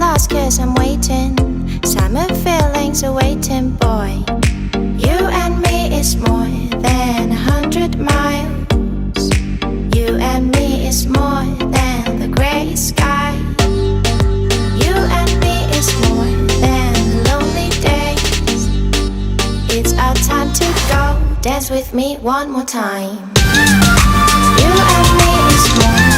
lost cause I'm waiting. Summer feelings are waiting, boy. You and me is more than 100 miles. You and me is more than the gray sky. You and me is more than lonely days. It's our time to go. Dance with me one more time. You and me is more